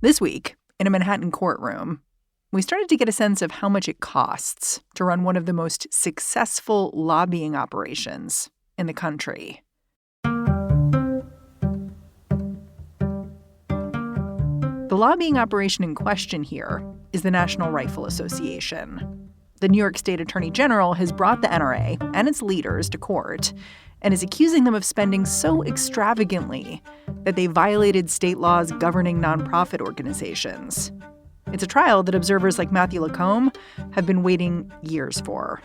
This week, in a Manhattan courtroom, we started to get a sense of how much it costs to run one of the most successful lobbying operations in the country. The lobbying operation in question here is the National Rifle Association. The New York State Attorney General has brought the NRA and its leaders to court and is accusing them of spending so extravagantly that they violated state laws governing nonprofit organizations. It's a trial that observers like Matthew Lacombe have been waiting years for.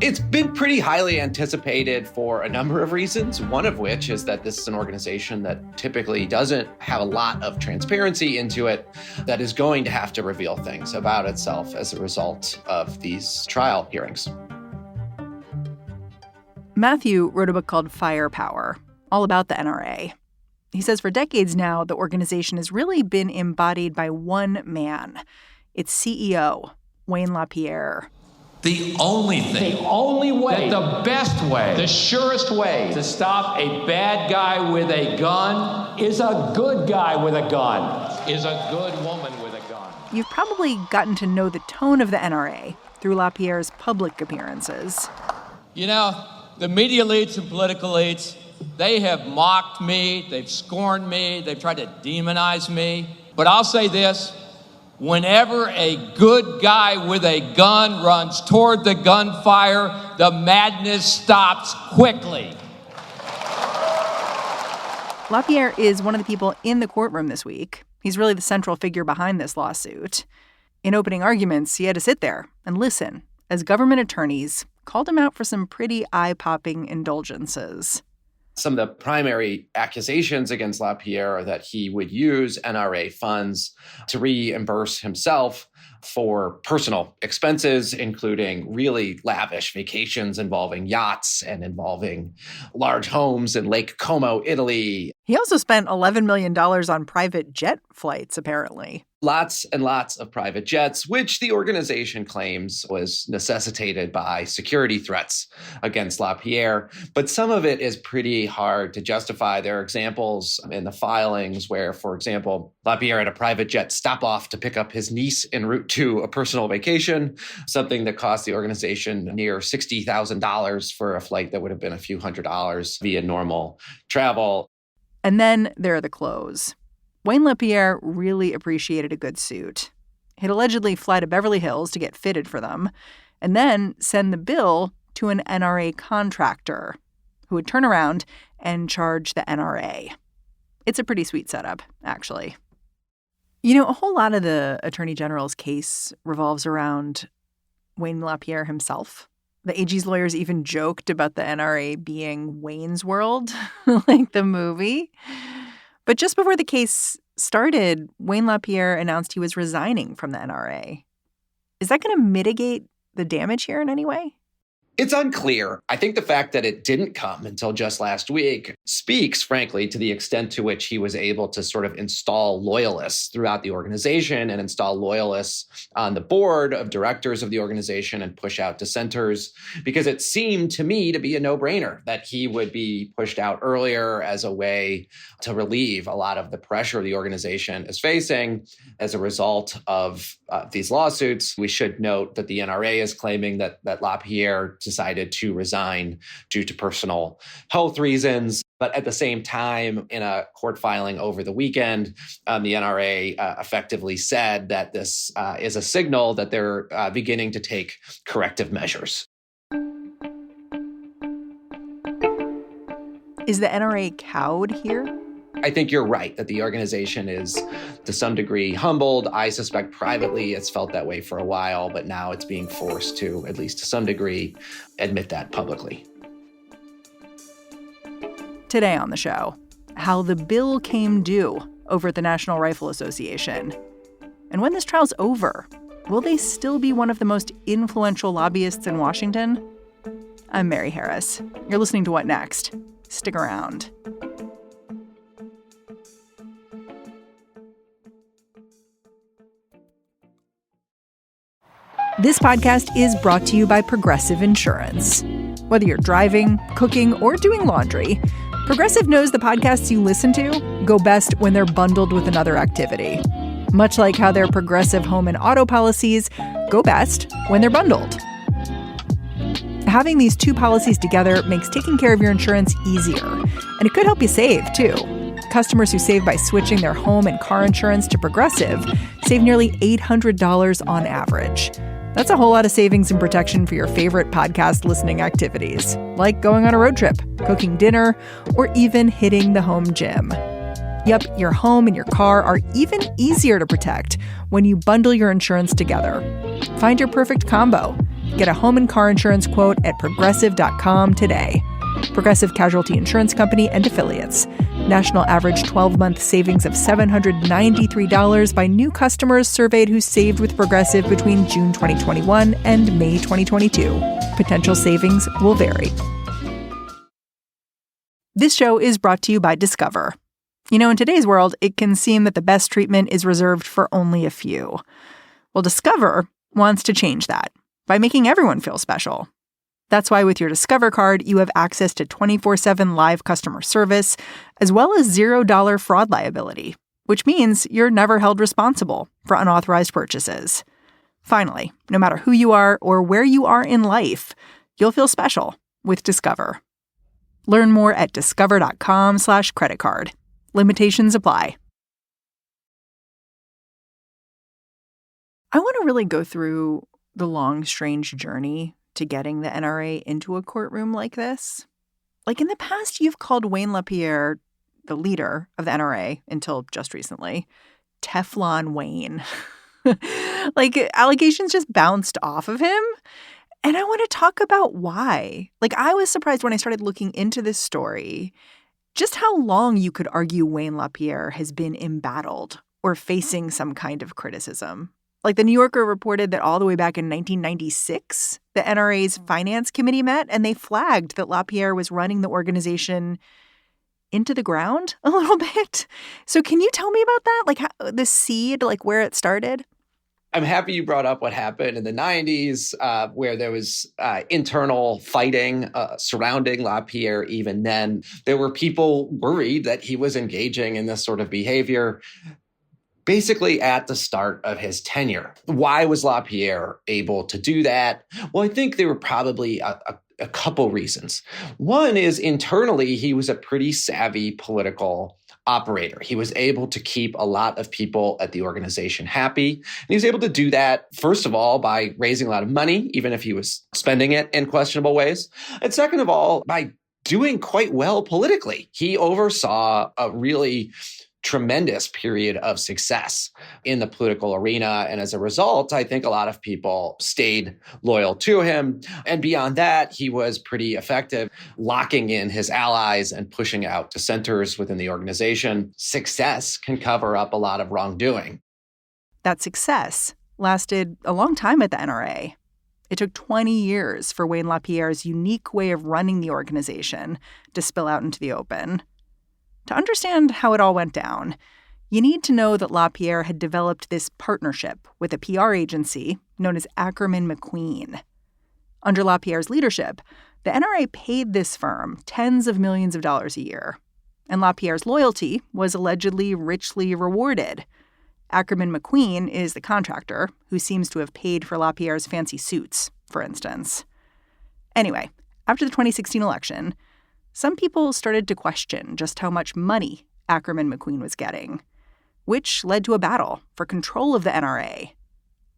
It's been pretty highly anticipated for a number of reasons, one of which is that this is an organization that typically doesn't have a lot of transparency into it, that is going to have to reveal things about itself as a result of these trial hearings. Matthew wrote a book called Firepower, all about the NRA. He says for decades now, the organization has really been embodied by one man. Its CEO, Wayne LaPierre. The only thing, the only way, the best way, the surest way to stop a bad guy with a gun is a good guy with a gun, is a good woman with a gun. You've probably gotten to know the tone of the NRA through LaPierre's public appearances. You know, the media elites and political elites, they have mocked me, they've scorned me, they've tried to demonize me. But I'll say this, whenever a good guy with a gun runs toward the gunfire, the madness stops quickly. LaPierre is one of the people in the courtroom this week. He's really the central figure behind this lawsuit. In opening arguments, he had to sit there and listen as government attorneys called him out for some pretty eye-popping indulgences. Some of the primary accusations against LaPierre are that he would use NRA funds to reimburse himself for personal expenses, including really lavish vacations involving yachts and involving large homes in Lake Como, Italy. He also spent $11 million on private jet flights, apparently. Lots and lots of private jets, which the organization claims was necessitated by security threats against LaPierre. But some of it is pretty hard to justify. There are examples in the filings where, for example, LaPierre had a private jet stop off to pick up his niece en route to a personal vacation, something that cost the organization near $60,000 for a flight that would have been a few $100s via normal travel. And then there are the clothes. Wayne LaPierre really appreciated a good suit. He'd allegedly fly to Beverly Hills to get fitted for them and then send the bill to an NRA contractor who would turn around and charge the NRA. It's a pretty sweet setup, actually. You know, a whole lot of the Attorney General's case revolves around Wayne LaPierre himself. The AG's lawyers even joked about the NRA being Wayne's World, like the movie. But just before the case started, Wayne LaPierre announced he was resigning from the NRA. Is that going to mitigate the damage here in any way? It's unclear. I think the fact that it didn't come until just last week speaks, frankly, to the extent to which he was able to sort of install loyalists throughout the organization and install loyalists on the board of directors of the organization and push out dissenters, because it seemed to me to be a no-brainer that he would be pushed out earlier as a way to relieve a lot of the pressure the organization is facing as a result of these lawsuits. We should note that the NRA is claiming that LaPierre decided to resign due to personal health reasons. But at the same time, in a court filing over the weekend, the NRA effectively said that this is a signal that they're beginning to take corrective measures. Is the NRA cowed here? I think you're right that the organization is to some degree humbled. I suspect privately it's felt that way for a while, but now it's being forced to, at least to some degree, admit that publicly. Today on the show, how the bill came due over at the National Rifle Association. And when this trial's over, will they still be one of the most influential lobbyists in Washington? I'm Mary Harris. You're listening to What Next? Stick around. This podcast is brought to you by Progressive Insurance. Whether you're driving, cooking, or doing laundry, Progressive knows the podcasts you listen to go best when they're bundled with another activity. Much like how their Progressive home and auto policies go best when they're bundled. Having these two policies together makes taking care of your insurance easier. And it could help you save, too. Customers who save by switching their home and car insurance to Progressive save nearly $800 on average. That's a whole lot of savings and protection for your favorite podcast listening activities, like going on a road trip, cooking dinner, or even hitting the home gym. Yep, your home and your car are even easier to protect when you bundle your insurance together. Find your perfect combo. Get a home and car insurance quote at Progressive.com today. Progressive Casualty Insurance Company and Affiliates. National average 12-month savings of $793 by new customers surveyed who saved with Progressive between June 2021 and May 2022. Potential savings will vary. This show is brought to you by Discover. You know, in today's world, it can seem that the best treatment is reserved for only a few. Well, Discover wants to change that by making everyone feel special. That's why with your Discover card, you have access to 24/7 live customer service, as well as $0 fraud liability, which means you're never held responsible for unauthorized purchases. Finally, no matter who you are or where you are in life, you'll feel special with Discover. Learn more at discover.com/creditcard. Limitations apply. I want to really go through the long, strange journey to getting the NRA into a courtroom like this. Like in the past, you've called Wayne LaPierre, the leader of the NRA until just recently, Teflon Wayne. Like allegations just bounced off of him. And I want to talk about why. Like I was surprised when I started looking into this story, just how long you could argue Wayne LaPierre has been embattled or facing some kind of criticism. Like the New Yorker reported that all the way back in 1996, the NRA's finance committee met and they flagged that LaPierre was running the organization into the ground a little bit. So can you tell me about that? Like how, the seed, like where it started? I'm happy you brought up what happened in the 90s, where there was internal fighting surrounding LaPierre. Even then, there were people worried that he was engaging in this sort of behavior basically at the start of his tenure. Why was LaPierre able to do that? Well, I think there were probably a couple reasons. One is internally, he was a pretty savvy political operator. He was able to keep a lot of people at the organization happy. And he was able to do that, first of all, by raising a lot of money, even if he was spending it in questionable ways. And second of all, by doing quite well politically. He oversaw a really tremendous period of success in the political arena. And as a result, I think a lot of people stayed loyal to him. And beyond that, he was pretty effective locking in his allies and pushing out dissenters within the organization. Success can cover up a lot of wrongdoing. That success lasted a long time at the NRA. It took 20 years for Wayne LaPierre's unique way of running the organization to spill out into the open. To understand how it all went down, you need to know that LaPierre had developed this partnership with a PR agency known as Ackerman McQueen. Under LaPierre's leadership, the NRA paid this firm tens of millions of dollars a year, and LaPierre's loyalty was allegedly richly rewarded. Ackerman McQueen is the contractor who seems to have paid for LaPierre's fancy suits, for instance. Anyway, after the 2016 election, some people started to question just how much money Ackerman McQueen was getting, which led to a battle for control of the NRA.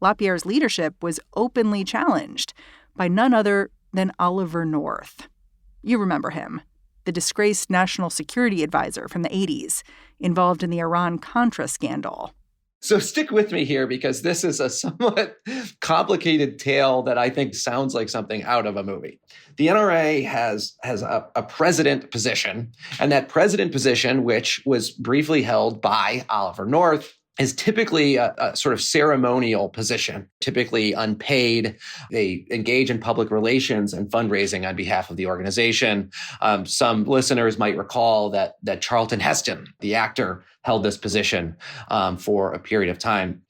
LaPierre's leadership was openly challenged by none other than Oliver North. You remember him, the disgraced national security advisor from the 80s, involved in the Iran-Contra scandal. So stick with me here because this is a somewhat complicated tale that I think sounds like something out of a movie. The NRA has a president position, and that president position, which was briefly held by Oliver North, is typically a sort of ceremonial position, typically unpaid. They engage in public relations and fundraising on behalf of the organization. Some listeners might recall that Charlton Heston, the actor, held this position for a period of time.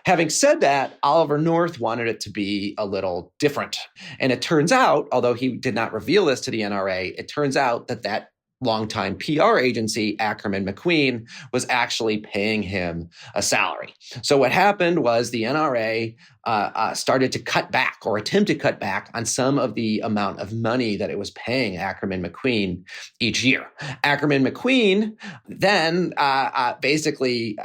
Having said that, Oliver North wanted it to be a little different. And it turns out, although he did not reveal this to the NRA, it turns out that longtime PR agency, Ackerman McQueen, was actually paying him a salary. So what happened was the NRA started to cut back or attempt to cut back on some of the amount of money that it was paying Ackerman McQueen each year. Ackerman McQueen then basically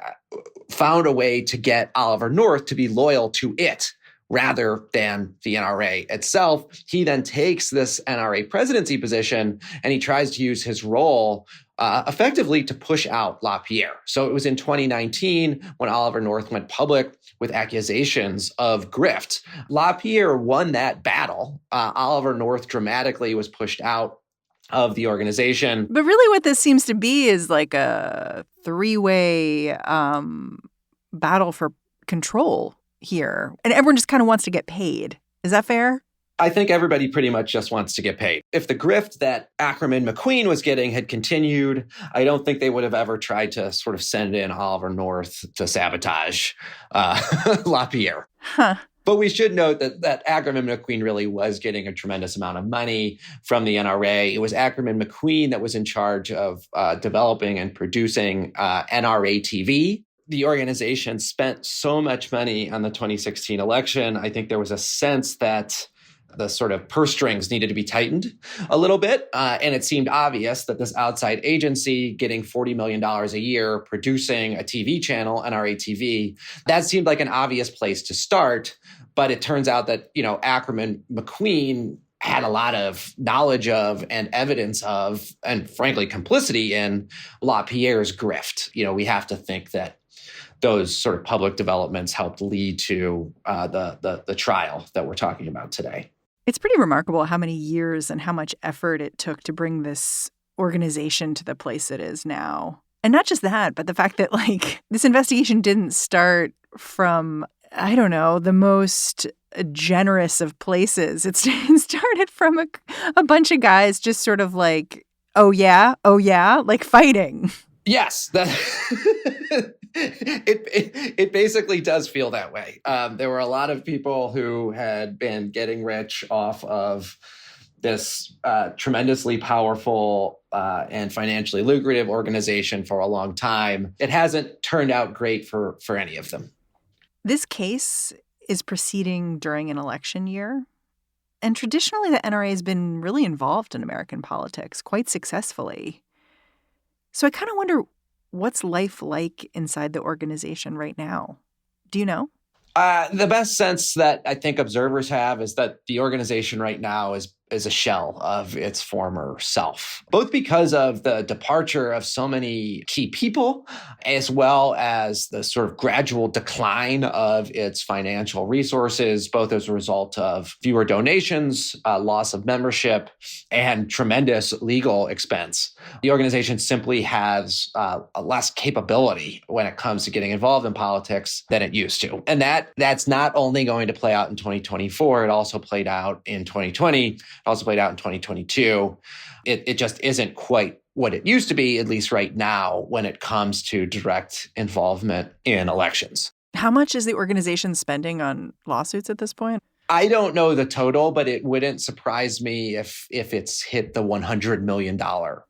found a way to get Oliver North to be loyal to it rather than the NRA itself. He then takes this NRA presidency position and he tries to use his role effectively to push out LaPierre. So it was in 2019 when Oliver North went public with accusations of grift. LaPierre won that battle. Oliver North dramatically was pushed out of the organization. But really what this seems to be is like a three-way battle for control here. And everyone just kind of wants to get paid. Is that fair? I think everybody pretty much just wants to get paid. If the grift that Ackerman McQueen was getting had continued, I don't think they would have ever tried to sort of send in Oliver North to sabotage LaPierre. Huh. But we should note that Ackerman McQueen really was getting a tremendous amount of money from the NRA. It was Ackerman McQueen that was in charge of developing and producing NRA TV. The organization spent so much money on the 2016 election. I think there was a sense that the sort of purse strings needed to be tightened a little bit. And it seemed obvious that this outside agency getting $40 million a year, producing a TV channel, NRA TV, that seemed like an obvious place to start. But it turns out that, Ackerman McQueen had a lot of knowledge of and evidence of, and frankly, complicity in LaPierre's grift. We have to think that those sort of public developments helped lead to the trial that we're talking about today. It's pretty remarkable how many years and how much effort it took to bring this organization to the place it is now. And not just that, but the fact that, this investigation didn't start from, I don't know, the most generous of places. It started from a bunch of guys just sort of oh yeah, fighting. Yes, it basically does feel that way. There were a lot of people who had been getting rich off of this tremendously powerful and financially lucrative organization for a long time. It hasn't turned out great for any of them. This case is proceeding during an election year. And traditionally, the NRA has been really involved in American politics quite successfully. So I kind of wonder, what's life like inside the organization right now? Do you know? The best sense that I think observers have is that the organization right now is a shell of its former self, both because of the departure of so many key people, as well as the sort of gradual decline of its financial resources, both as a result of fewer donations, loss of membership, and tremendous legal expense. The organization simply has less capability when it comes to getting involved in politics than it used to. And that's not only going to play out in 2024, it also played out in 2020. Also played out in 2022. It just isn't quite what it used to be, at least right now, when it comes to direct involvement in elections. How much is the organization spending on lawsuits at this point? I don't know the total, but it wouldn't surprise me if it's hit the $100 million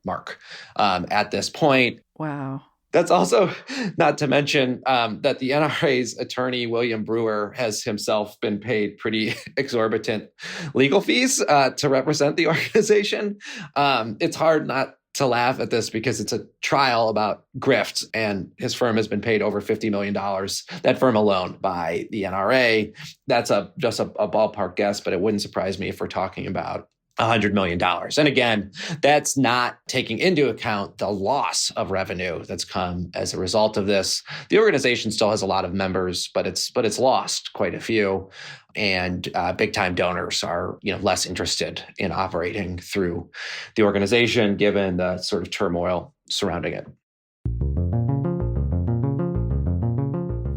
mark at this point. Wow. That's also not to mention that the NRA's attorney, William Brewer, has himself been paid pretty exorbitant legal fees to represent the organization. It's hard not to laugh at this because it's a trial about grift, and his firm has been paid over $50 million, that firm alone, by the NRA. That's just a ballpark guess, but it wouldn't surprise me if we're talking about $100 million. And again, that's not taking into account the loss of revenue that's come as a result of this. The organization still has a lot of members, but it's lost quite a few. And big-time donors are less interested in operating through the organization, given the sort of turmoil surrounding it.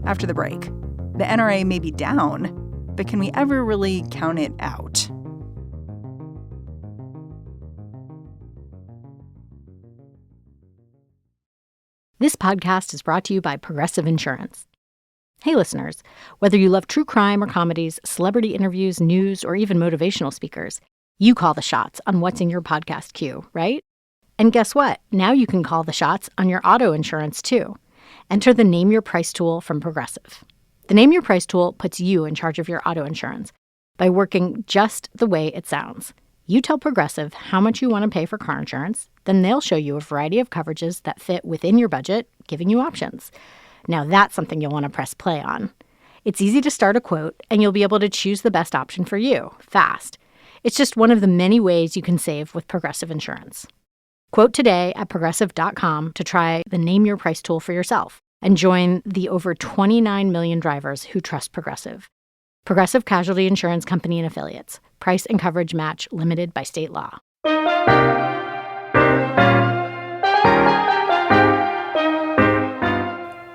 After the break, the NRA may be down, but can we ever really count it out? This podcast is brought to you by Progressive Insurance. Hey, listeners, whether you love true crime or comedies, celebrity interviews, news, or even motivational speakers, you call the shots on what's in your podcast queue, right? And guess what? Now you can call the shots on your auto insurance, too. Enter the Name Your Price tool from Progressive. The Name Your Price tool puts you in charge of your auto insurance by working just the way it sounds. You tell Progressive how much you want to pay for car insurance, then they'll show you a variety of coverages that fit within your budget, giving you options. Now that's something you'll want to press play on. It's easy to start a quote, and you'll be able to choose the best option for you, fast. It's just one of the many ways you can save with Progressive Insurance. Quote today at Progressive.com to try the Name Your Price tool for yourself and join the over 29 million drivers who trust Progressive. Progressive Casualty Insurance Company and Affiliates. Price and coverage match limited by state law.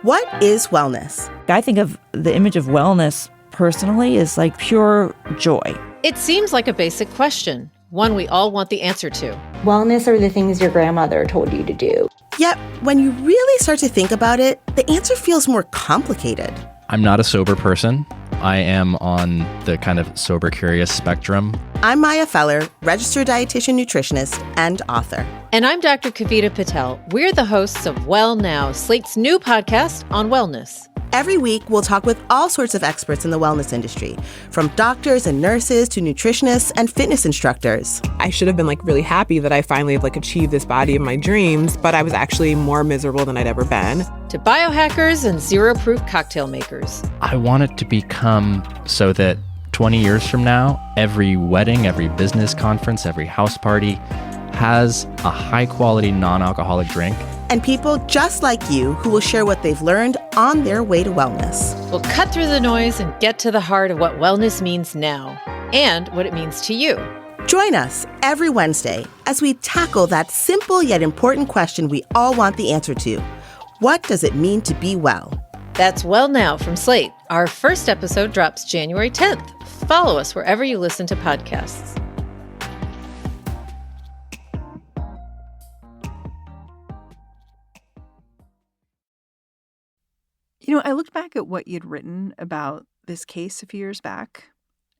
What is wellness? I think of the image of wellness personally as like pure joy. It seems like a basic question, one we all want the answer to. Wellness are the things your grandmother told you to do. Yet, when you really start to think about it, the answer feels more complicated. I'm not a sober person. I am on the kind of sober curious spectrum. I'm Maya Feller, registered dietitian nutritionist and author. And I'm Dr. Kavita Patel. We're the hosts of Well Now, Slate's new podcast on wellness. Every week, we'll talk with all sorts of experts in the wellness industry, from doctors and nurses to nutritionists and fitness instructors. I should have been really happy that I finally achieved this body of my dreams, but I was actually more miserable than I'd ever been. To biohackers and zero-proof cocktail makers. I want it to become so that 20 years from now, every wedding, every business conference, every house party has a high-quality non-alcoholic drink. And people just like you who will share what they've learned on their way to wellness. We'll cut through the noise and get to the heart of what wellness means now and what it means to you. Join us every Wednesday as we tackle that simple yet important question we all want the answer to. What does it mean to be well? That's Well Now from Slate. Our first episode drops January 10th. Follow us wherever you listen to podcasts. You know, I looked back at what you'd written about this case a few years back,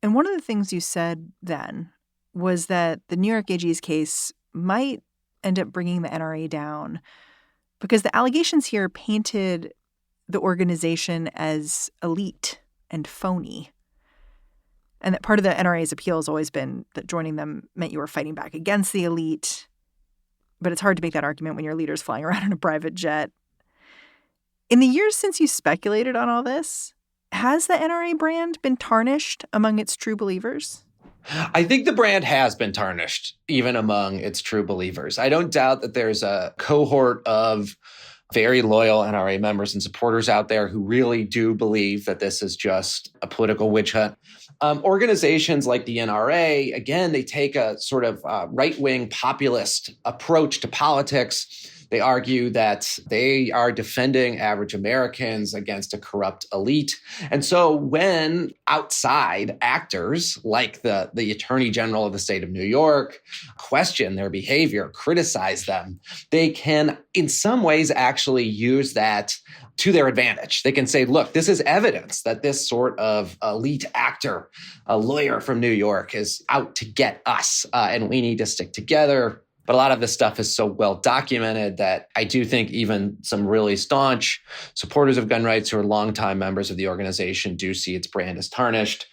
and one of the things you said then was that the New York AG's case might end up bringing the NRA down because the allegations here painted the organization as elite and phony, and that part of the NRA's appeal has always been that joining them meant you were fighting back against the elite, but it's hard to make that argument when your leader's flying around in a private jet. In the years since you speculated on all this, has the NRA brand been tarnished among its true believers? I think the brand has been tarnished, even among its true believers. I don't doubt that there's a cohort of very loyal NRA members and supporters out there who really do believe that this is just a political witch hunt. Organizations like the NRA, again, they take a sort of right-wing populist approach to politics. They argue that they are defending average Americans against a corrupt elite. And so when outside actors like the Attorney General of the state of New York question their behavior, criticize them, they can in some ways actually use that to their advantage. They can say, look, this is evidence that this sort of elite actor, a lawyer from New York, is out to get us, and we need to stick together. But a lot of this stuff is so well documented that I do think even some really staunch supporters of gun rights who are longtime members of the organization do see its brand as tarnished.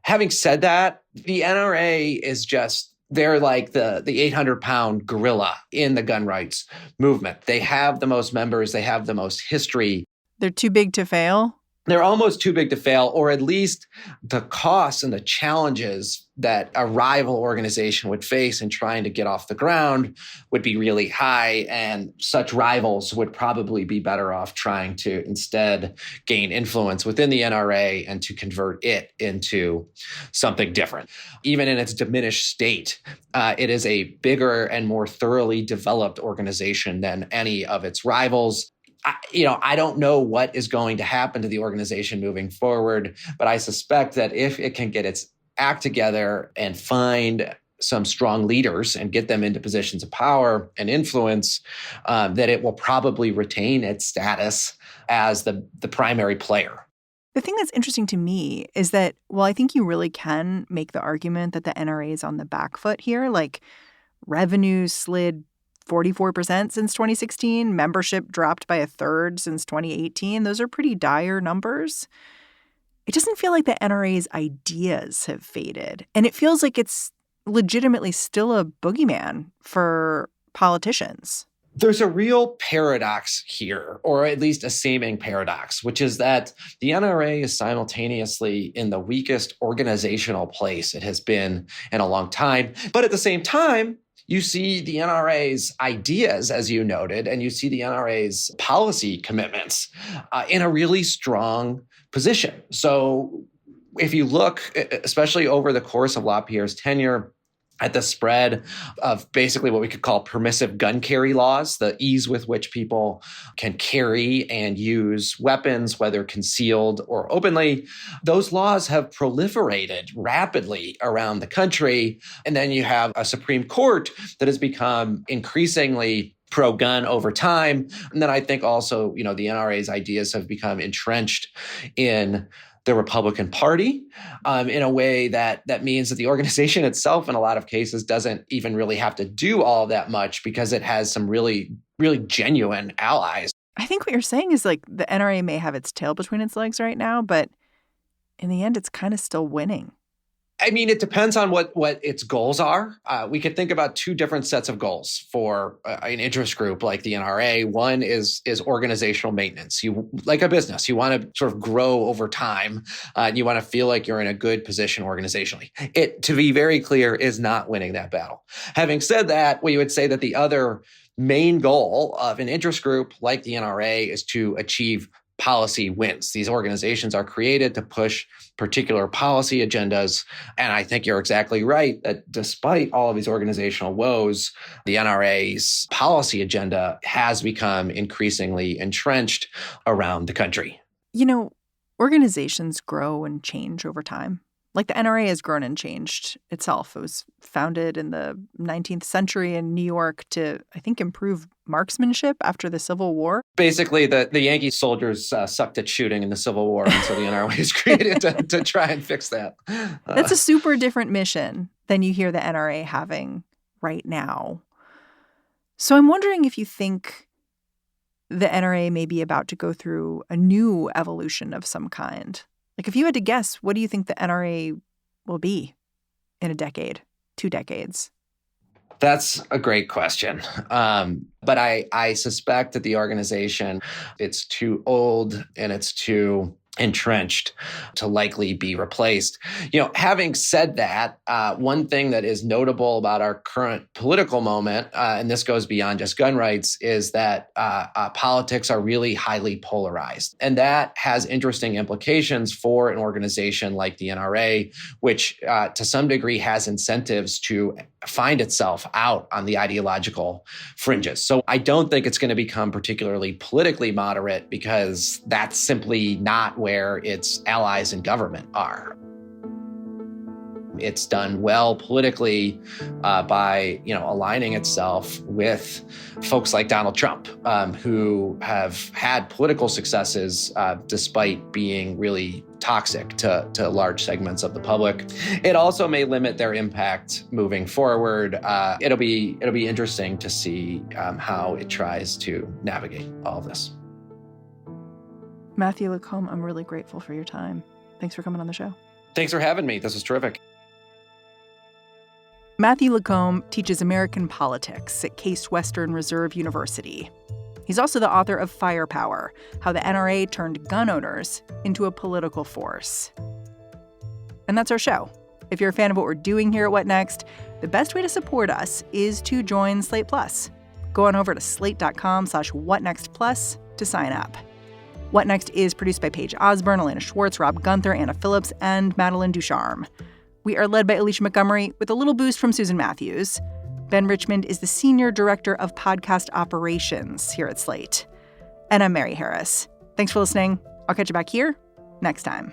Having said that, the NRA is just, they're like the 800-pound gorilla in the gun rights movement. They have the most members. They have the most history. They're too big to fail? They're almost too big to fail, or at least the costs and the challenges that a rival organization would face in trying to get off the ground would be really high, and such rivals would probably be better off trying to instead gain influence within the NRA and to convert it into something different. Even in its diminished state, it is a bigger and more thoroughly developed organization than any of its rivals. I don't know what is going to happen to the organization moving forward, but I suspect that if it can get its act together and find some strong leaders and get them into positions of power and influence, that it will probably retain its status as the primary player. The thing that's interesting to me is that, well, I think you really can make the argument that the NRA is on the back foot here. Like, revenues slid 44% since 2016. Membership dropped by a third since 2018. Those are pretty dire numbers. It doesn't feel like the NRA's ideas have faded. And it feels like it's legitimately still a boogeyman for politicians. There's a real paradox here, or at least a seeming paradox, which is that the NRA is simultaneously in the weakest organizational place it has been in a long time. But at the same time, you see the NRA's ideas, as you noted, and you see the NRA's policy commitments in a really strong position. So if you look, especially over the course of LaPierre's tenure, at the spread of basically what we could call permissive gun carry laws, the ease with which people can carry and use weapons, whether concealed or openly, those laws have proliferated rapidly around the country. And then you have a Supreme Court that has become increasingly pro-gun over time. And then I think also, the NRA's ideas have become entrenched in the Republican Party in a way that means that the organization itself, in a lot of cases, doesn't even really have to do all that much because it has some really, really genuine allies. I think what you're saying is like the NRA may have its tail between its legs right now, but in the end, it's kind of still winning. I mean, it depends on what its goals are. We could think about two different sets of goals for an interest group like the NRA. One is organizational maintenance. You, like a business, you want to sort of grow over time, and you want to feel like you're in a good position organizationally. It, to be very clear, is not winning that battle. Having said that, we would say that the other main goal of an interest group like the NRA is to achieve policy wins. These organizations are created to push particular policy agendas. And I think you're exactly right that despite all of these organizational woes, the NRA's policy agenda has become increasingly entrenched around the country. Organizations grow and change over time. Like the NRA has grown and changed itself. It was founded in the 19th century in New York to, I think, improve marksmanship after the Civil War. Basically, the Yankee soldiers sucked at shooting in the Civil War, and so the NRA was created to try and fix that. That's a super different mission than you hear the NRA having right now. So I'm wondering if you think the NRA may be about to go through a new evolution of some kind. Like, if you had to guess, what do you think the NRA will be in a decade, 2 decades? That's a great question. But I suspect that the organization, it's too old and it's too entrenched to likely be replaced. Having said that, one thing that is notable about our current political moment, and this goes beyond just gun rights, is that politics are really highly polarized. And that has interesting implications for an organization like the NRA, which to some degree has incentives to find itself out on the ideological fringes. So I don't think it's going to become particularly politically moderate because that's simply not where its allies in government are. It's done well politically by, aligning itself with folks like Donald Trump, who have had political successes despite being really toxic to large segments of the public. It also may limit their impact moving forward. It'll be interesting to see how it tries to navigate all of this. Matthew Lacombe, I'm really grateful for your time. Thanks for coming on the show. Thanks for having me. This was terrific. Matthew Lacombe teaches American politics at Case Western Reserve University. He's also the author of Firepower: How the NRA Turned Gun Owners into a Political Force. And that's our show. If you're a fan of what we're doing here at What Next, the best way to support us is to join Slate Plus. Go on over to slate.com/whatnextplus to sign up. What Next is produced by Paige Osborne, Elena Schwartz, Rob Gunther, Anna Phillips, and Madeline Ducharme. We are led by Alicia Montgomery with a little boost from Susan Matthews. Ben Richmond is the Senior Director of Podcast Operations here at Slate. And I'm Mary Harris. Thanks for listening. I'll catch you back here next time.